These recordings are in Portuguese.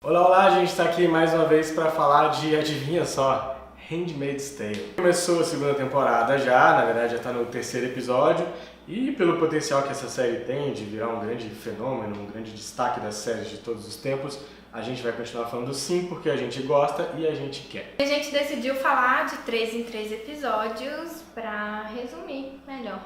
Olá, olá, a gente está aqui mais uma vez para falar de, adivinha só, Handmaid's Tale. Começou a segunda temporada já, na verdade já está no terceiro episódio, e pelo potencial que essa série tem de virar um grande fenômeno, um grande destaque das séries de todos os tempos, a gente vai continuar falando sim porque a gente gosta e a gente quer. A gente decidiu falar de 3 em 3 episódios para resumir melhor.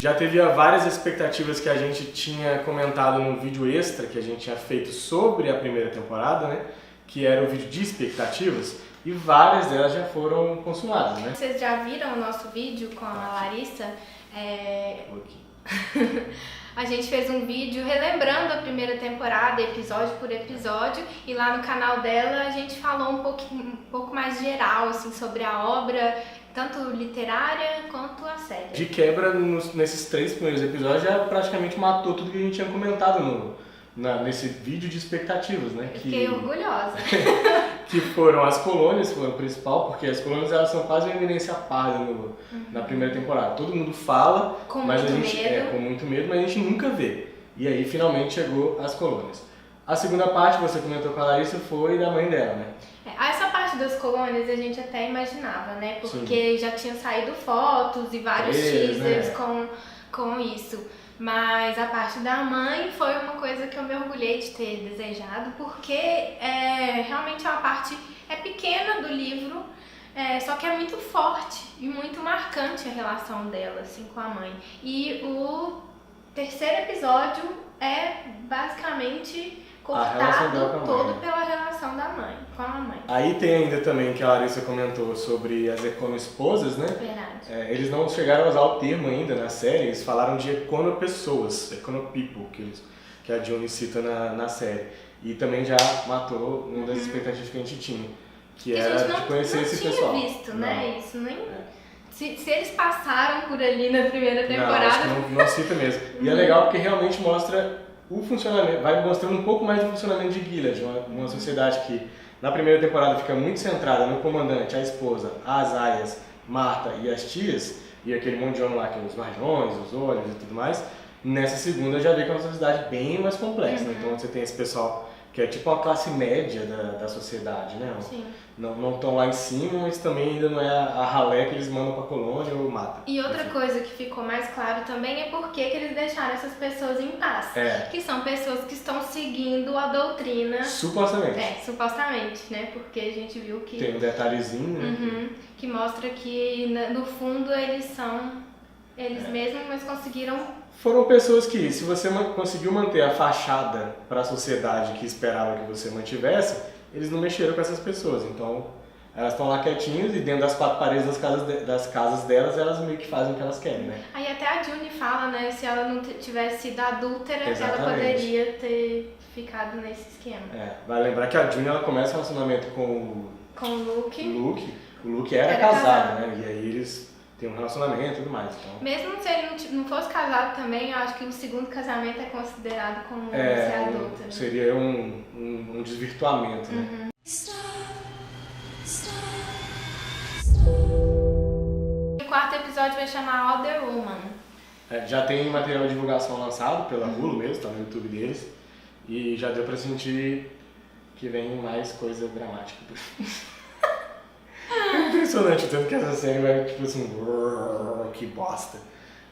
Já teve várias expectativas que a gente tinha comentado no vídeo extra que a gente tinha feito sobre a primeira temporada, né? Que era o vídeo de expectativas, e várias delas já foram consumadas, né? Vocês já viram o nosso vídeo com a Larissa? A gente fez um vídeo relembrando a primeira temporada, episódio por episódio, e lá no canal dela a gente falou um pouco mais geral assim, sobre a obra, tanto literária quanto a série. De quebra, nesses 3 primeiros episódios já praticamente matou tudo que a gente tinha comentado nesse vídeo de expectativas, né? Fiquei orgulhosa. Que foram as colônias, foram o principal, porque as colônias elas são quase uma eminência parda na primeira temporada. Todo mundo fala, com mas muito a gente medo. com muito medo, mas a gente nunca vê. E aí finalmente chegou as colônias. A segunda parte, você comentou com a Larissa, foi da mãe dela, né? Essa parte das colônias a gente até imaginava, né? Porque já tinham saído fotos e vários teasers, né? com isso. Mas a parte da mãe foi uma coisa que eu me orgulhei de ter desejado, porque realmente é uma parte pequena do livro, só que é muito forte e muito marcante a relação dela assim, com a mãe. E o terceiro episódio é basicamente cortado todo pela relação da mãe, com a mãe. Aí tem ainda também que a Larissa comentou sobre as econo-esposas, né? Verdade. Eles não chegaram a usar o termo ainda na série, eles falaram de econo-pessoas, econo-people, que a Johnny cita na série. E também já matou uma das expectativas que a gente tinha, que era de conhecer esse pessoal. Não tinha visto, né? Isso nem... Se eles passaram por ali na primeira temporada... Não, acho que não cita mesmo. E é legal porque realmente mostra o funcionamento, vai mostrando um pouco mais do funcionamento de Gilead, uma sociedade que na primeira temporada fica muito centrada no comandante, a esposa, as aias, Marta e as tias, e aquele monte de homem lá que é os varjões, os olhos e tudo mais. Nessa segunda já vê que é uma sociedade bem mais complexa, né? Então você tem esse pessoal que é tipo uma classe média da sociedade, né? Sim. Não estão lá em cima, mas também ainda não é a ralé que eles mandam pra colônia ou matam. E outra coisa que ficou mais claro também é por que eles deixaram essas pessoas em paz. Que são pessoas que estão seguindo a doutrina. Supostamente. Supostamente, né? Porque a gente viu que... Tem um detalhezinho, né? Que mostra que no fundo eles são eles mesmos, mas conseguiram... Foram pessoas que, se você conseguiu manter a fachada para a sociedade que esperava que você mantivesse, eles não mexeram com essas pessoas. Então, elas estão lá quietinhas e dentro das 4 paredes das casas delas, elas meio que fazem o que elas querem, né? Aí até a June fala, né, se ela não tivesse sido adúltera, Exatamente. ela poderia ter ficado nesse esquema. Vai lembrar que a June, ela começa o relacionamento com o Luke. O Luke era casado, né? E aí eles... tem um relacionamento e tudo mais. Então... Mesmo se ele não fosse casado também, eu acho que o segundo casamento é considerado como ser adulto. Né? Seria um desvirtuamento, né? O quarto episódio vai chamar Other Woman. Já tem material de divulgação lançado pela Hulu mesmo, tá no YouTube deles. E já deu pra sentir que vem mais coisa dramática. É impressionante o tanto que essa série vai, tipo assim, que bosta,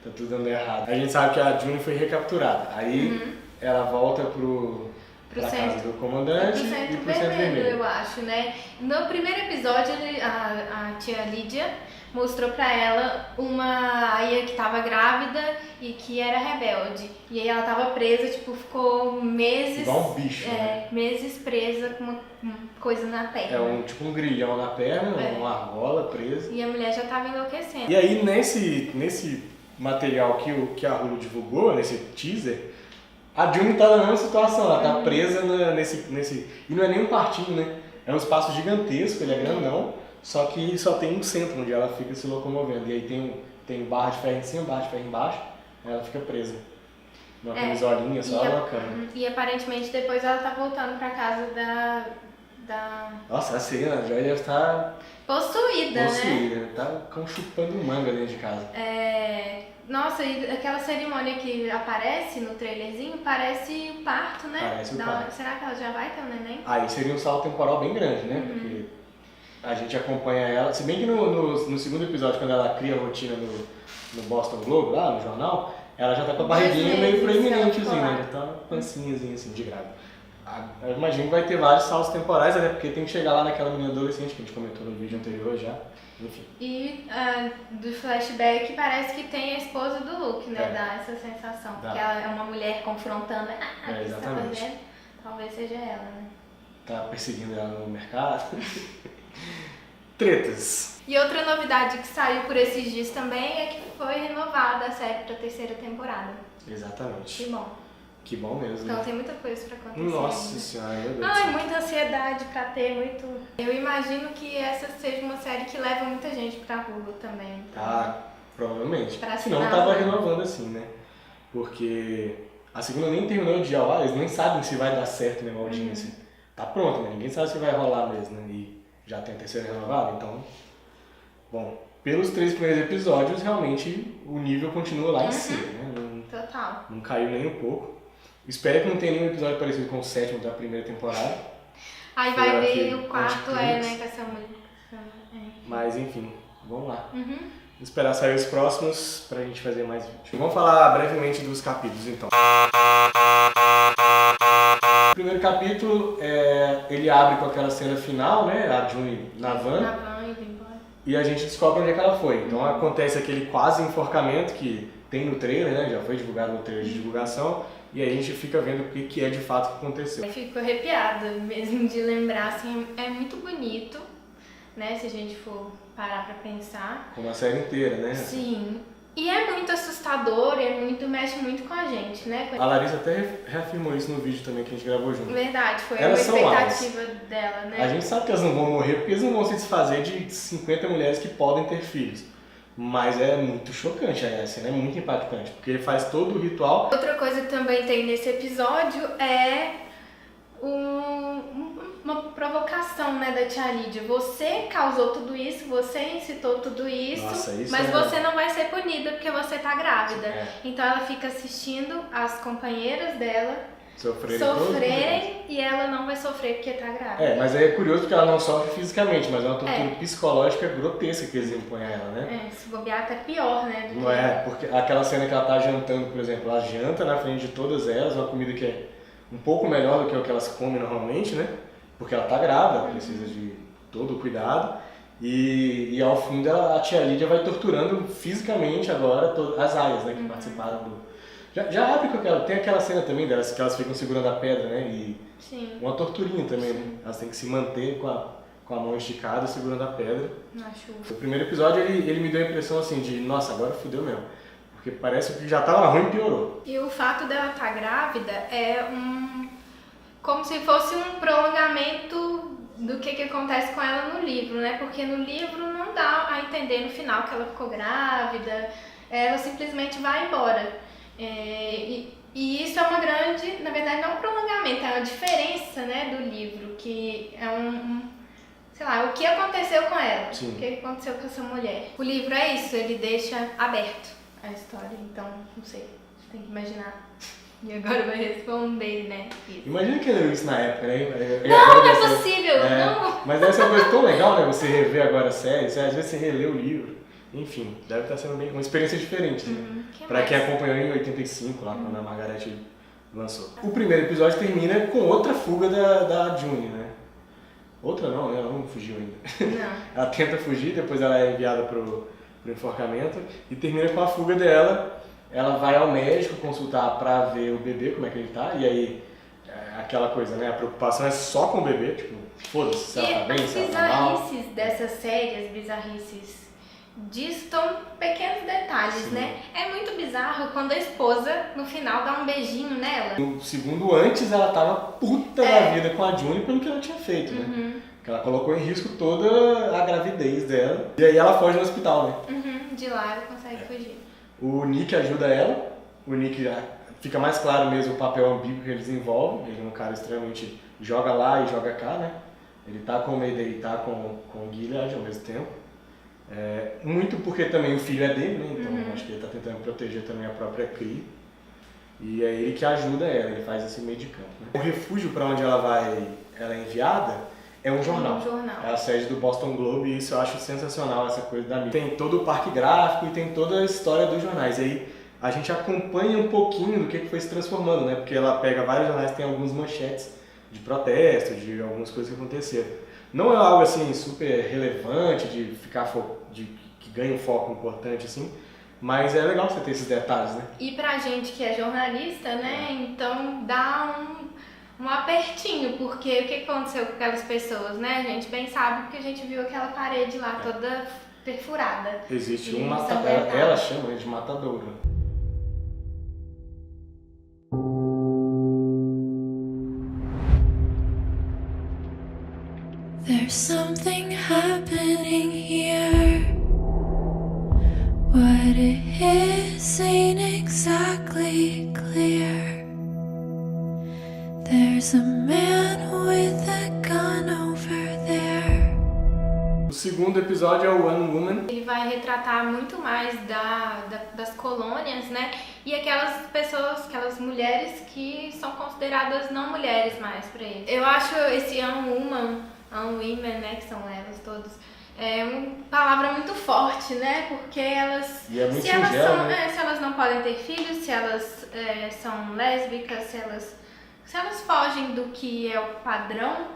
tá tudo dando errado. A gente sabe que a June foi recapturada, aí ela volta pra casa do comandante e pro Centro Vermelho. Eu acho, né? No primeiro episódio, a tia Lídia mostrou pra ela uma aia que tava grávida e que era rebelde. E aí ela tava presa, tipo, ficou meses... Igual um bicho, né? Meses presa com uma coisa na perna. Tipo um grilhão na perna, uma argola presa. E a mulher já tava enlouquecendo. E aí nesse material que a Hulu divulgou, nesse teaser, a June tá na mesma situação, ela tá presa nesse... E não é nem um quartinho, né? É um espaço gigantesco, ele é grandão, só que só tem um centro onde ela fica se locomovendo. E aí tem barra de ferro em cima, barra de ferro embaixo, aí ela fica presa. Numa camisolinha, só na cama. E aparentemente depois ela tá voltando pra casa da... Nossa, a Serena, a Joy deve estar... Possuída, né? Tá chupando manga dentro de casa. Nossa, e aquela cerimônia que aparece no trailerzinho, parece o parto, né? Parece o parto. Será que ela já vai ter um neném? Aí seria um salto temporal bem grande, né? Porque a gente acompanha ela, se bem que no segundo episódio, quando ela cria a rotina no Boston Globe, lá no jornal, ela já tá com a barriguinha meio proeminentezinha, né? Já tá uma pancinhazinha assim, de grávida. Eu imagino que vai ter vários saltos temporais, até porque tem que chegar lá naquela menina adolescente que a gente comentou no vídeo anterior já. Enfim. E do flashback parece que tem a esposa do Luke, né? Dá essa sensação. Que ela é uma mulher confrontando. O que você tá fazendo? Talvez seja ela, né? Tá perseguindo ela no mercado. Tretas. E outra novidade que saiu por esses dias também é que foi renovada a série pra 3ª temporada. Exatamente. Que bom. Que bom mesmo. Então tem muita coisa pra acontecer. Nossa senhora, meu Deus. Ai, muita ansiedade pra ter, muito. Eu imagino que essa seja uma série que leva muita gente pra rua também. Então, provavelmente. Se não tava renovando assim, né? Porque a segunda nem terminou de ao ar, eles nem sabem se vai dar certo mesmo a audiência. Tá pronto, né? Ninguém sabe se vai rolar mesmo, né? E já tem a 3ª renovada, então. Bom, pelos 3 primeiros episódios, realmente o nível continua lá em cima, né? Total. Não caiu nem um pouco. Espero que não tenha nenhum episódio parecido com o 7º da primeira temporada. Aí vai ver o 4º, né, com essa mulher. Mas enfim, vamos lá. Esperar sair os próximos pra gente fazer mais vídeo. Vamos falar brevemente dos capítulos então. O primeiro capítulo, ele abre com aquela cena final, né, a June na van. E a gente descobre onde é que ela foi. Então acontece aquele quase enforcamento que tem no trailer, né, já foi divulgado no trailer de divulgação. E aí a gente fica vendo o que é de fato que aconteceu. Eu fico arrepiada mesmo de lembrar, assim, é muito bonito, né, se a gente for parar pra pensar. Como a série inteira, né? Sim. E é muito assustador, mexe muito com a gente, né? A Larissa até reafirmou isso no vídeo também que a gente gravou junto. Verdade, foi uma expectativa dela, né? A gente sabe que elas não vão morrer porque eles não vão se desfazer de 50 mulheres que podem ter filhos. Mas é muito chocante a cena, é muito impactante, porque ele faz todo o ritual. Outra coisa que também tem nesse episódio é uma provocação, né, da tia Lídia. Você causou tudo isso, você incitou tudo isso, mas você não vai ser punida porque você tá grávida. Então ela fica assistindo as companheiras dela sofrerem e ela não vai sofrer porque tá grávida. Mas aí é curioso porque ela não sofre fisicamente, mas é uma tortura psicológica grotesca que eles impõem a ela, né? Se bobear até pior, né? Não é, porque aquela cena que ela tá jantando, por exemplo, ela janta na frente de todas elas, uma comida que é um pouco melhor do que o que elas comem normalmente, né? Porque ela tá grávida, ela precisa de todo o cuidado. E ao fundo a tia Lídia vai torturando fisicamente agora as aias, né, que participaram do... Já abre com aquela... Tem aquela cena também delas que elas ficam segurando a pedra, né? E uma torturinha também, né? Elas têm que se manter com a mão esticada segurando a pedra. Na chuva. O primeiro episódio ele me deu a impressão assim de, nossa, agora fudeu mesmo. Porque parece que já tava ruim e piorou. E o fato dela estar grávida é como se fosse um prolongamento do que acontece com ela no livro, né? Porque no livro não dá a entender no final que ela ficou grávida, ela simplesmente vai embora. E isso é uma grande, na verdade não é um prolongamento, é uma diferença, né, do livro, que é sei lá, o que aconteceu com ela, Sim. O que aconteceu com essa mulher. O livro é isso, ele deixa aberto a história, então, não sei, você tem que imaginar. E agora vai responder, né? Isso. Imagina que leu isso na época, né? Não é possível, não! Mas deve ser uma coisa tão legal, né? Você rever agora a série, às vezes você relê o livro. Enfim, deve estar sendo uma experiência diferente, né? Pra quem acompanhou em 85, lá quando a Margaret lançou. O primeiro episódio termina com outra fuga da June, né? Outra não, né? Ela não fugiu ainda. Não. Ela tenta fugir, depois ela é enviada pro enforcamento e termina com a fuga dela. Ela vai ao médico consultar pra ver o bebê, como é que ele tá, e aí aquela coisa, né? A preocupação é só com o bebê, tipo, foda-se, se ela tá bem, se ela tá mal. As bizarrices dessas séries, distam pequenos detalhes, Sim. né? É muito bizarro quando a esposa, no final, dá um beijinho nela. No segundo antes, ela tava puta da vida com a June pelo que ela tinha feito, né? Que ela colocou em risco toda a gravidez dela. E aí ela foge no hospital, né? De lá ela consegue fugir. O Nick ajuda ela. O Nick fica mais claro mesmo o papel ambíguo que eles envolvem. Ele é um cara extremamente joga lá e joga cá, né? Ele tá com o Mayday e tá com o Gilead ao mesmo tempo. Muito porque também o filho é dele, né? Então acho que ele está tentando proteger também a própria cria. E é ele que ajuda ela, ele faz esse meio de campo. Né? O refúgio para onde ela é enviada, é um jornal. É a sede do Boston Globe e isso eu acho sensacional, essa coisa da mídia. Tem todo o parque gráfico e tem toda a história dos jornais. Aí a gente acompanha um pouquinho do que foi se transformando, né? Porque ela pega vários jornais, tem algumas manchetes de protesto, de algumas coisas que aconteceram. Não é algo assim super relevante, que ganha um foco importante assim, mas é legal você ter esses detalhes, né? E pra gente que é jornalista, né, então dá um apertinho, porque o que aconteceu com aquelas pessoas, né? A gente bem sabe porque a gente viu aquela parede lá toda perfurada. Existe um matador, ela chama de matadouro. There's something happening here. What it is ain't exactly clear. There's a man with a gun over there. O segundo episódio é o One Woman. Ele vai retratar muito mais das colônias, né? E aquelas pessoas, aquelas mulheres que são consideradas não mulheres mais pra ele. Eu acho esse Women, né, que são elas todas, é uma palavra muito forte, né? Porque elas, se elas não podem ter filhos, se elas são lésbicas, se elas fogem do que é o padrão,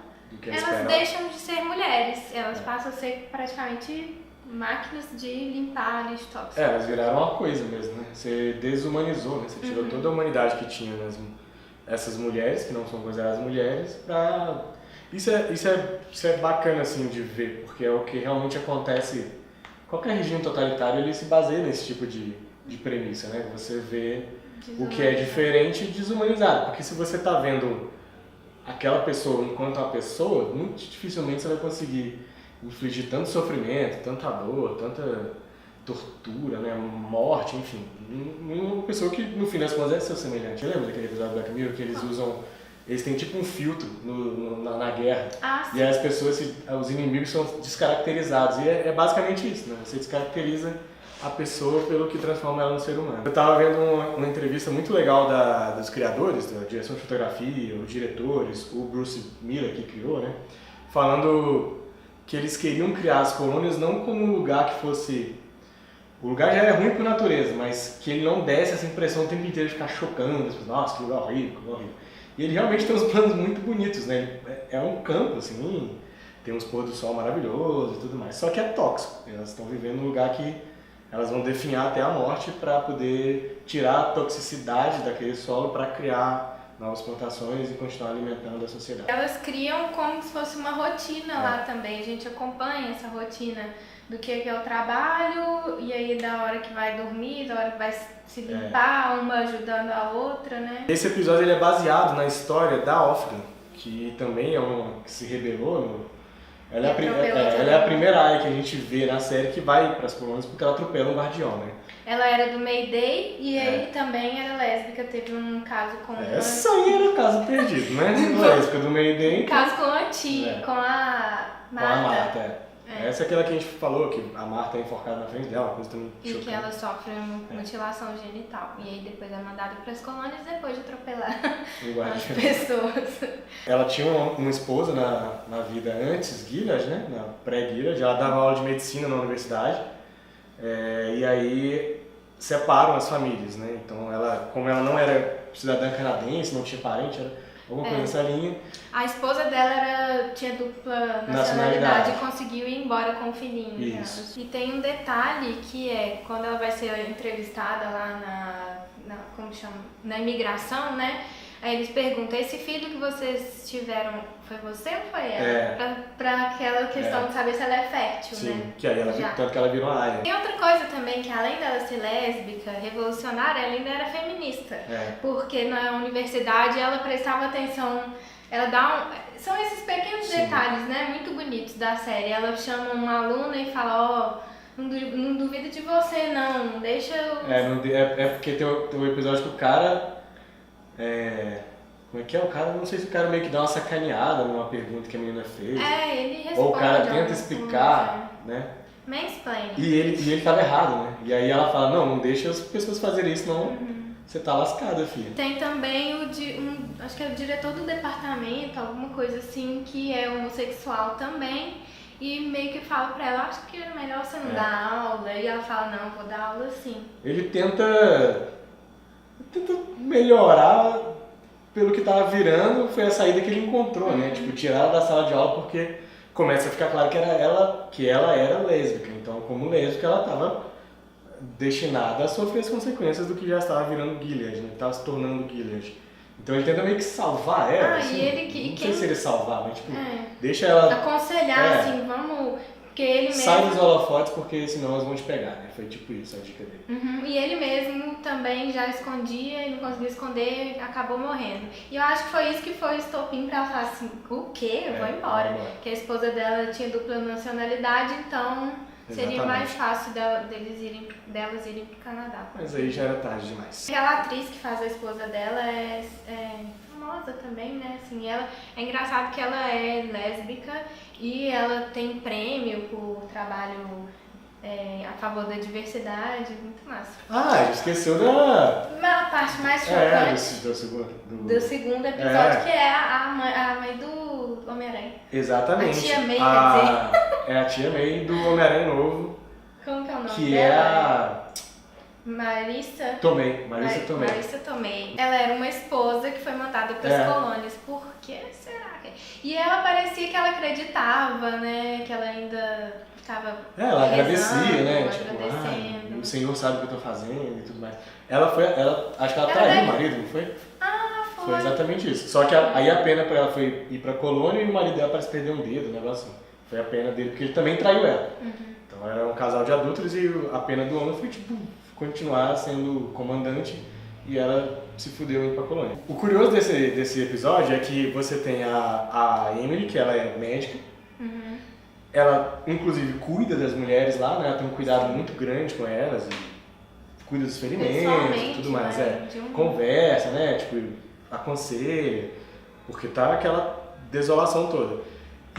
elas deixam de ser mulheres, elas passam a ser praticamente máquinas de limpar lixo tóxico. Elas viraram uma coisa mesmo, né? Você desumanizou, né? Você tirou toda a humanidade que tinha essas mulheres, que não são consideradas mulheres, pra... Isso é bacana assim de ver, porque é o que realmente acontece. Qualquer regime totalitário ele se baseia nesse tipo de premissa, né? Você vê o que é diferente e desumanizado, porque se você está vendo aquela pessoa enquanto uma pessoa, muito dificilmente você vai conseguir infligir tanto sofrimento, tanta dor, tanta tortura, né? Morte, enfim. Uma pessoa que no fim das contas é seu semelhante. Você lembra daquele episódio do Black Mirror que eles usam... Eles têm tipo um filtro na guerra. E aí as pessoas, os inimigos são descaracterizados. E é basicamente isso, né? Você descaracteriza a pessoa pelo que transforma ela no ser humano. Eu tava vendo uma entrevista muito legal dos criadores, da direção de fotografia, os diretores, o Bruce Miller que criou, né? Falando que eles queriam criar as colônias não como um lugar que fosse... O lugar já é ruim por natureza, mas que ele não desse essa impressão o tempo inteiro de ficar chocando. Nossa, que lugar horrível, que lugar horrível. E ele realmente tem uns planos muito bonitos, né? É um campo, assim, tem uns pôr do sol maravilhosos e tudo mais. Só que é tóxico. Elas estão vivendo num lugar que elas vão definhar até a morte para poder tirar a toxicidade daquele solo para criar novas plantações e continuar alimentando a sociedade. Elas criam como se fosse uma rotina lá também. A gente acompanha essa rotina do que é o trabalho, e aí da hora que vai dormir, da hora que vai se limpar, uma ajudando a outra, né? Esse episódio ele é baseado na história da Ofra, que também é uma que se rebelou. Ela é a primeira área que a gente vê na série que vai para as colônias porque ela atropela um guardião, né? Ela era do Mayday e ele também era lésbica, teve um caso com... Essa aí era o caso perdido, né? Lésbica do Mayday. Um caso com a tia, com a Marta. Com a Marta, Essa é aquela que a gente falou, que a Marta é enforcada na frente dela, uma coisa também chocante. E que ela sofre mutilação genital. E aí depois é mandada para as colônias depois de atropelar as pessoas. Ela tinha uma esposa na vida antes, Gilead, né? Na pré-Gilead. Ela dava aula de medicina na universidade. E aí separam as famílias, né? Então, como ela não era cidadã canadense, não tinha parente, era alguma coisa nessa linha. A esposa dela tinha dupla nacionalidade e conseguiu ir embora com o filhinho. Isso. E tem um detalhe que é, quando ela vai ser entrevistada lá na imigração, né? Aí eles perguntam, esse filho que vocês tiveram, foi você ou foi ela? Pra aquela questão de saber se ela é fértil, sim, né? Que aí tanto que ela virou uma área. Tem outra coisa também, que além dela ser lésbica, revolucionária, ela ainda era feminista. Porque na universidade ela prestava atenção, são esses pequenos detalhes, né, muito bonitos da série. Ela chama uma aluna e fala, não duvido de você não, deixa eu... É porque tem o episódio que o cara... Como é que é? O cara, não sei se o cara meio que dá uma sacaneada numa pergunta que a menina fez. Ele responde. Ou o cara tenta explicar, né? Mansplaining. E ele tava errado, né? E aí ela fala, não deixa as pessoas fazerem isso, não. Você tá lascada, filha. Tem também acho que é o diretor do departamento, alguma coisa assim, que é homossexual também. E meio que fala pra ela, acho que é melhor você não dar aula. E ela fala, não, vou dar aula sim. Ele tenta melhorar pelo que tava virando, foi a saída que ele encontrou, né? Tipo, tirar ela da sala de aula porque começa a ficar claro que ela era lésbica. Então, como lésbica, ela tava destinada a sofrer as consequências do que já estava virando Gilead, né? Tava se tornando Gilead. Então ele tenta meio que salvar ela, assim, e ele, não sei se ele salvar, mas tipo, deixa ela... Aconselhar, assim, vamos... Porque ele mesmo... Sai dos holofotes porque senão elas vão te pegar, né? Foi tipo isso a dica dele. E ele mesmo também já escondia e não conseguia esconder e acabou morrendo. E eu acho que foi isso que foi o estopim pra ela falar assim, o quê? Eu vou embora. Porque a esposa dela tinha dupla nacionalidade, então... Seria mais fácil delas irem pro Canadá. Mas aí já era tarde demais. Aquela atriz que faz a esposa dela é famosa também, né? Assim, ela, é engraçado que ela é lésbica e ela tem prêmio por trabalho a favor da diversidade, muito massa. Esqueceu da... A parte mais chocante do segundo episódio, que é a mãe do Homem-Aranha. Exatamente. A tia May, quer dizer. É a tia May do Homem-Aranha novo. Como que é o nome que dela? É a... Marissa Tomei. Ela era uma esposa que foi mandada para as colônias. Por que será? E ela parecia que ela acreditava, né? Que ela ainda ficava ela agradecia, né? Agradecendo. O Senhor sabe o que eu tô fazendo e tudo mais. Acho que ela traiu o marido, não foi? Foi. Foi exatamente isso. Só que aí a pena pra ela foi ir pra colônia e o marido dela parece perder um dedo, um negócio assim. Foi a pena dele, porque ele também traiu ela. Então era um casal de adultos e a pena do homem foi tipo continuar sendo comandante e ela se fudeu indo pra colônia. O curioso desse episódio é que você tem a Emily, que ela é médica. Ela inclusive cuida das mulheres lá, né? Ela tem um cuidado muito grande com elas e cuida dos ferimentos e tudo mais. Conversa, né? Tipo, aconselha, porque tá aquela desolação toda.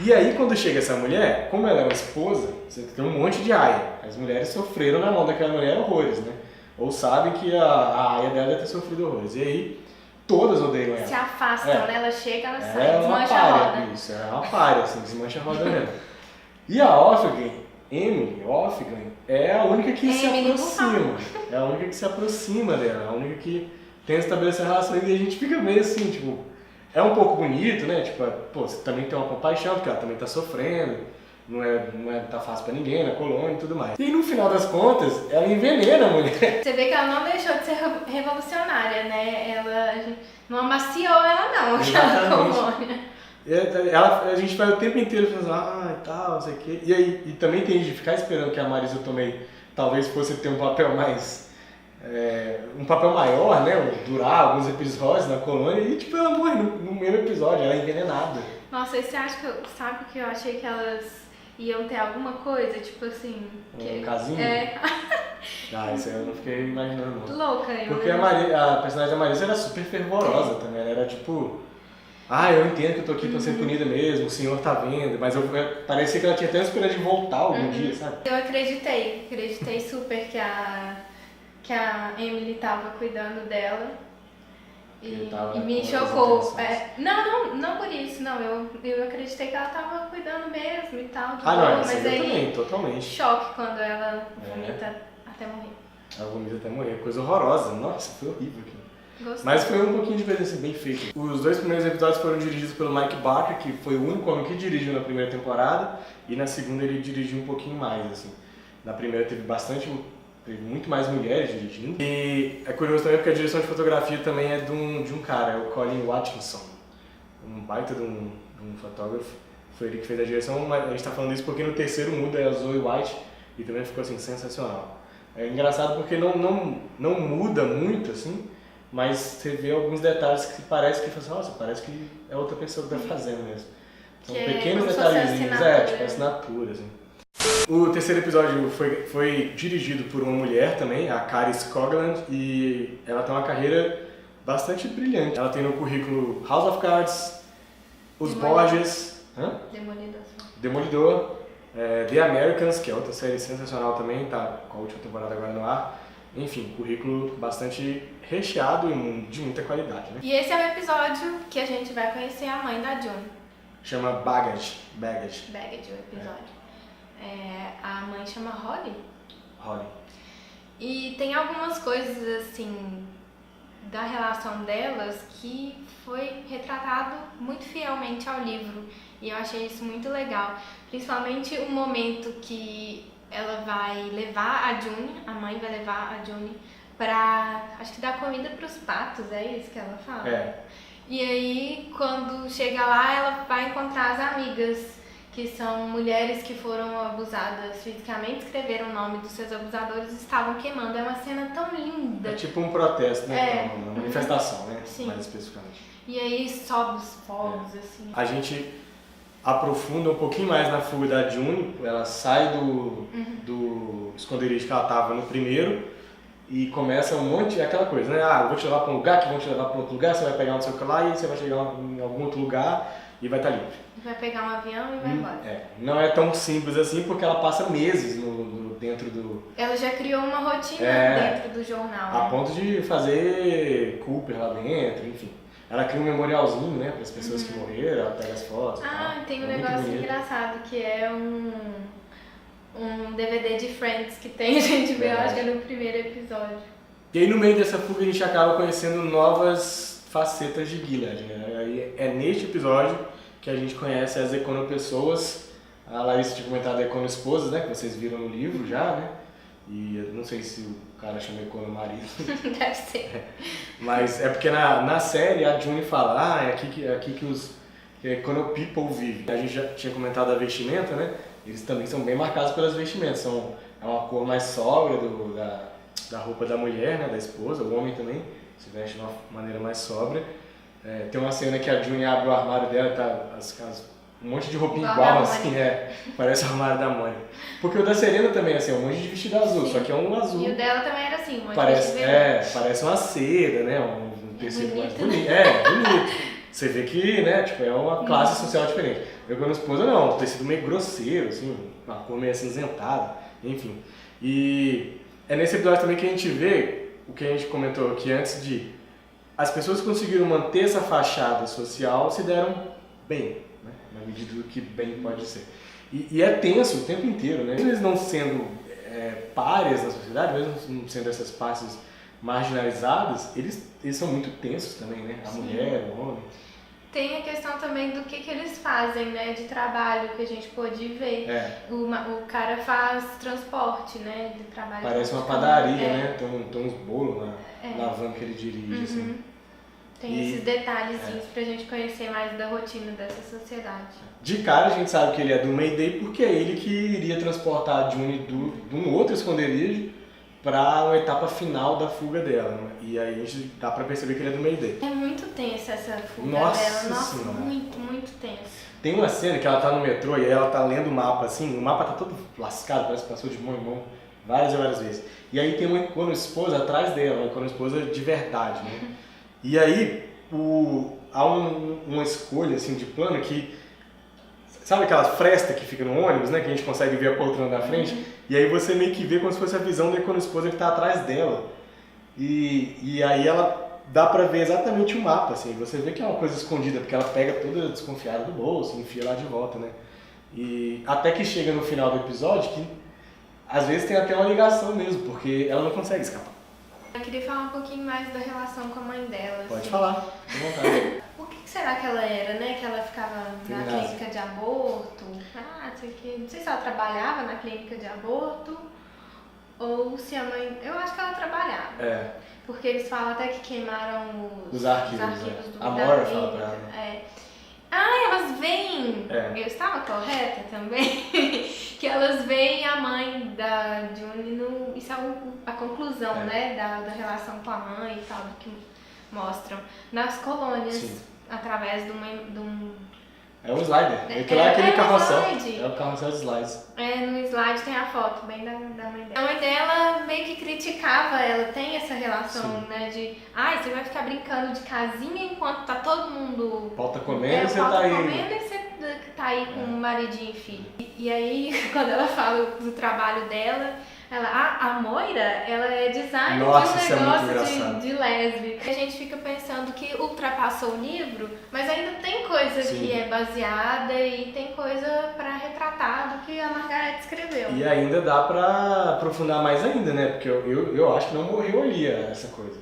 E aí quando chega essa mulher, como ela é uma esposa, você tem um monte de aia. As mulheres sofreram na mão daquela mulher horrores, né? Ou sabem que a aia dela deve ter sofrido horrores. E aí todas odeiam ela. Se afastam, né? Ela chega, ela sai, é desmancha a roda. Isso, é uma párea, assim, desmancha a roda mesmo. E a Offgan, Emily, é a única que se aproxima. É a única que se aproxima dela, a única que tenta estabelecer relações e a gente fica meio assim, tipo, é um pouco bonito, né? Tipo, você também tem uma compaixão, porque ela também tá sofrendo, não tá fácil pra ninguém na colônia e tudo mais. E no final das contas, ela envenena a mulher. Você vê que ela não deixou de ser revolucionária, né? Ela não amaciou ela não, aquela colônia. A gente vai o tempo inteiro pensando, e tal, não sei o quê. E também tem de ficar esperando que a Marisa Tomei talvez fosse ter um papel mais... um papel maior, né? Durar alguns episódios na colônia e tipo, ela morre no mesmo episódio, ela é envenenada. Nossa, e você acha sabe que eu achei que elas iam ter alguma coisa, tipo assim... Um casinho? Isso aí eu não fiquei imaginando não. Louca, eu. Porque a personagem da Marisa era super fervorosa também, ela era tipo... eu entendo que eu tô aqui pra ser punida mesmo, o senhor tá vendo, mas parecia que ela tinha até a esperança de voltar algum dia, sabe? Eu acreditei super que a Emily tava cuidando dela e me chocou. Não por isso, não, eu acreditei que ela tava cuidando mesmo e tal, mas aí também, totalmente. Choque quando ela vomita até morrer. Ela vomita até morrer, coisa horrorosa, nossa, foi horrível aqui. Gostei. Mas foi um pouquinho de vez assim, bem feito. Os 2 primeiros episódios foram dirigidos pelo Mike Barker, que foi o único homem que dirigiu na primeira temporada, e na segunda ele dirigiu um pouquinho mais, assim. Na primeira teve muito mais mulheres dirigindo. E é curioso também porque a direção de fotografia também é de um cara, é o Colin Watkinson, um baita de um fotógrafo. Foi ele que fez a direção, mas a gente tá falando isso porque no terceiro muda é a Zoe White, e também ficou assim, sensacional. É engraçado porque não muda muito, assim, mas você vê alguns detalhes que parece que é outra pessoa que tá fazendo mesmo. São pequenos detalhezinhos, tipo assinatura, assim. O terceiro episódio foi dirigido por uma mulher também, a Kari Skogland, e ela tem uma carreira bastante brilhante. Ela tem no currículo House of Cards, Os Borgias, Demolidor, The Americans, que é outra série sensacional também, tá com a última temporada agora no ar. Enfim, currículo bastante recheado e de muita qualidade, né? E esse é o episódio que a gente vai conhecer a mãe da June. Chama Baggage, Baggage, o episódio. A mãe chama Holly. E tem algumas coisas, assim, da relação delas que foi retratado muito fielmente ao livro. E eu achei isso muito legal. Principalmente o momento que ela vai levar a June, a mãe vai levar a June pra, acho que dar comida pros patos, é isso que ela fala? E aí, quando chega lá, ela vai encontrar as amigas, que são mulheres que foram abusadas fisicamente, escreveram o nome dos seus abusadores e estavam queimando. É uma cena tão linda. É tipo um protesto, né? Uma manifestação, né? Sim. Mais especificamente. E aí sobe os fogos, assim. A gente aprofunda um pouquinho mais na fuga da June. Ela sai do esconderijo que ela estava no primeiro e começa um monte, aquela coisa, né? Eu vou te levar para um lugar, que vão te levar para outro lugar, você vai pegar um seu lá e você vai chegar em algum outro lugar e vai estar livre. Vai pegar um avião e vai embora. Não é tão simples assim, porque ela passa meses dentro do... Ela já criou uma rotina dentro do jornal. A ponto de fazer Cooper lá dentro, enfim. Ela cria um memorialzinho, né, para as pessoas que morreram, ela pega as fotos. Tem um negócio engraçado que é um DVD de Friends que tem, a gente vê, eu acho que é no primeiro episódio. E aí no meio dessa fuga a gente acaba conhecendo novas facetas de Gilead, né? É neste episódio que a gente conhece as Econopessoas. A Larissa tinha comentado Econoesposas, né, que vocês viram no livro já, né? E eu não sei se o cara chama Economarido. Deve ser. Mas é porque na série a June fala, é aqui que os Econopeople vivem. A gente já tinha comentado a vestimenta, né? Eles também são bem marcados pelas vestimentas. É uma cor mais sóbria da roupa da mulher, né, da esposa. O homem também se veste de uma maneira mais sóbria. Tem uma cena que a June abre o armário dela e tá um monte de roupinha igual, assim, parece o armário da mãe. Porque o da Serena também, assim, um monte de vestido azul, só que é um azul. E o dela também era assim, um monte de vestido vermelho. Parece uma seda, né, um tecido mais bonito. Bonito. Você vê que, né, tipo, é uma classe social diferente. Eu com a minha esposa não, um tecido meio grosseiro, assim, uma cor meio acinzentada, enfim. E é nesse episódio também que a gente vê o que a gente comentou aqui antes as pessoas que conseguiram manter essa fachada social se deram bem, né? Na medida do que bem pode ser. E é tenso o tempo inteiro, né? Eles não sendo párias na sociedade, mesmo não sendo essas partes marginalizadas, eles são muito tensos também, né? A mulher, o homem. Tem a questão também do que eles fazem, né, de trabalho, que a gente pôde ver. O cara faz transporte, né, de trabalho. Parece uma padaria, né? Tem uns bolos na van que ele dirige, assim. Tem esses detalhezinhos pra gente conhecer mais da rotina dessa sociedade. De cara a gente sabe que ele é do Mayday porque é ele que iria transportar a June de um outro esconderijo para uma etapa final da fuga dela, né? E aí a gente dá pra perceber que ele é do Mayday. É muito tensa essa fuga dela. Nossa, muito, muito tensa. Tem uma cena que ela tá no metrô e aí ela tá lendo o mapa assim, o mapa tá todo lascado, parece que passou de mão em mão várias e várias vezes. E aí tem uma Econoesposa atrás dela, uma Econoesposa de verdade, né? E aí há uma escolha assim, de plano que... Sabe aquela fresta que fica no ônibus, né? Que a gente consegue ver a poltrona da frente? E aí você meio que vê como se fosse a visão da Econoesposa que tá atrás dela. E aí ela dá pra ver exatamente o mapa, assim. Você vê que é uma coisa escondida, porque ela pega toda desconfiada do bolso e enfia lá de volta, né? E até que chega no final do episódio que às vezes tem até uma ligação mesmo, porque ela não consegue escapar. Eu queria falar um pouquinho mais da relação com a mãe dela. Pode assim. falar, com vontade. O que será que ela era, né? Que ela ficava na clínica de aborto. Não sei se ela trabalhava na clínica de aborto ou se a mãe... Eu acho que ela trabalhava. Porque eles falam até que queimaram os arquivos do A Mora fala pra ela. Elas veem... Eu estava correta também? Que elas veem a mãe da June no... Isso é a conclusão, né? Da relação com a mãe e tal, do que mostram nas colônias, através de um... É um slider. Aquilo é aquele carrossel. Slide. É o carrossel de slides. No slide tem a foto bem da mãe dela. A mãe dela meio que criticava ela, tem essa relação, né, de você vai ficar brincando de casinha enquanto tá todo mundo... O pau tá comendo e você tá aí. comendo e você doida que tá aí com um maridinho e filho. E aí, quando ela fala do trabalho dela, a Moira, ela é designer Nossa, de isso um é muito negócio engraçado. de lésbica. A gente fica pensando que ultrapassou o livro, mas ainda tem coisa Sim. que é baseada e tem coisa pra retratar do que a Margaret escreveu. E ainda dá pra aprofundar mais ainda, né? Porque eu acho que não morreu ali essa coisa.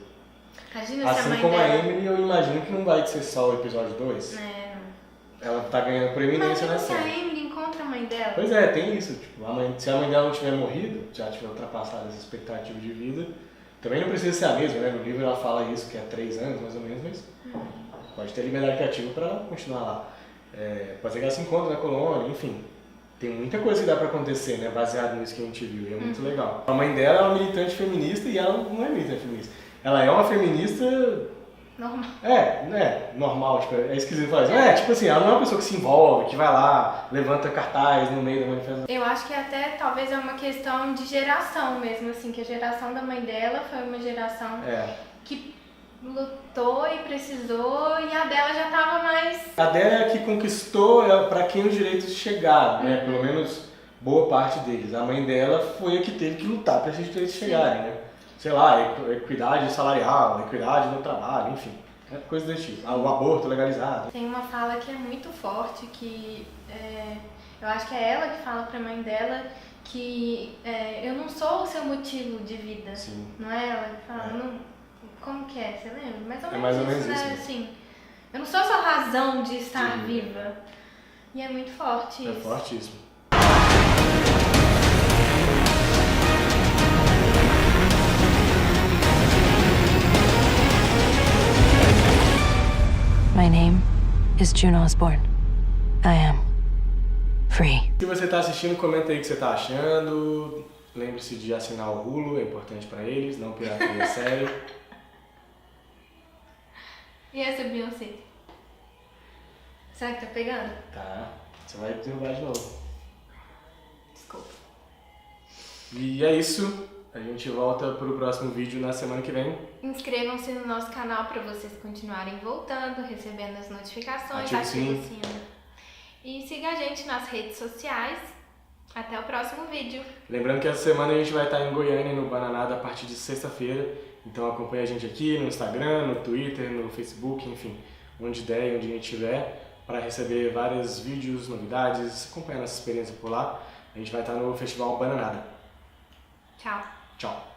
Imagina se a Assim mãe como dela... a Emily, eu imagino que não vai ser só o episódio 2. Ela tá ganhando proeminência Imagina na se a série. Emily encontra a mãe dela. Pois é, tem isso. Tipo, se a mãe dela não tiver morrido, já tiver ultrapassado as expectativas de vida, também não precisa ser a mesma, né? No livro ela fala isso, que é 3 anos mais ou menos, mas pode ter liberdade criativa pra continuar lá. Pode ser que ela se encontre na colônia, enfim. Tem muita coisa que dá pra acontecer, né? Baseado nisso que a gente viu, e é muito legal. A mãe dela é uma militante feminista e ela não é militante feminista. Ela é uma feminista... Normal. Normal, tipo, é esquisito falar isso. Tipo assim, ela não é uma pessoa que se envolve, que vai lá, levanta cartaz no meio da manifestação. Eu acho que até talvez é uma questão de geração mesmo, assim, que a geração da mãe dela foi uma geração que lutou e precisou, e a dela já tava mais... A dela é a que conquistou pra quem os direitos chegaram, né? Pelo menos boa parte deles. A mãe dela foi a que teve que lutar pra esses direitos chegarem, né? Sei lá, equidade salarial, equidade no trabalho, enfim, coisas desse tipo. O aborto legalizado. Tem uma fala que é muito forte, que eu acho que é ela que fala pra mãe dela que eu não sou o seu motivo de vida. Sim. Não é ela que fala? Não, como que é? Você lembra? Mais ou menos né? isso. Assim, eu não sou a sua razão de estar Sim. viva. E é muito forte isso. É fortíssimo. My name is June Osborne. I am free. Se você está assistindo, comenta aí o que você está achando. Lembre-se de assinar o Hulu, é importante para eles, não pirateia a série. E essa Beyoncé? Será que tá pegando? Tá, você vai derrubar de novo. Desculpa. E é isso. A gente volta pro próximo vídeo na semana que vem. Inscrevam-se no nosso canal para vocês continuarem voltando, recebendo as notificações, Ative o ative sininho. o sino. E siga a gente nas redes sociais. Até o próximo vídeo. Lembrando que essa semana a gente vai estar em Goiânia, no Bananada, a partir de sexta-feira. Então acompanhe a gente aqui no Instagram, no Twitter, no Facebook, enfim, onde der e onde a gente estiver, para receber vários vídeos, novidades, acompanhar nossa experiência por lá. A gente vai estar no Festival Bananada. Tchau. Tchau!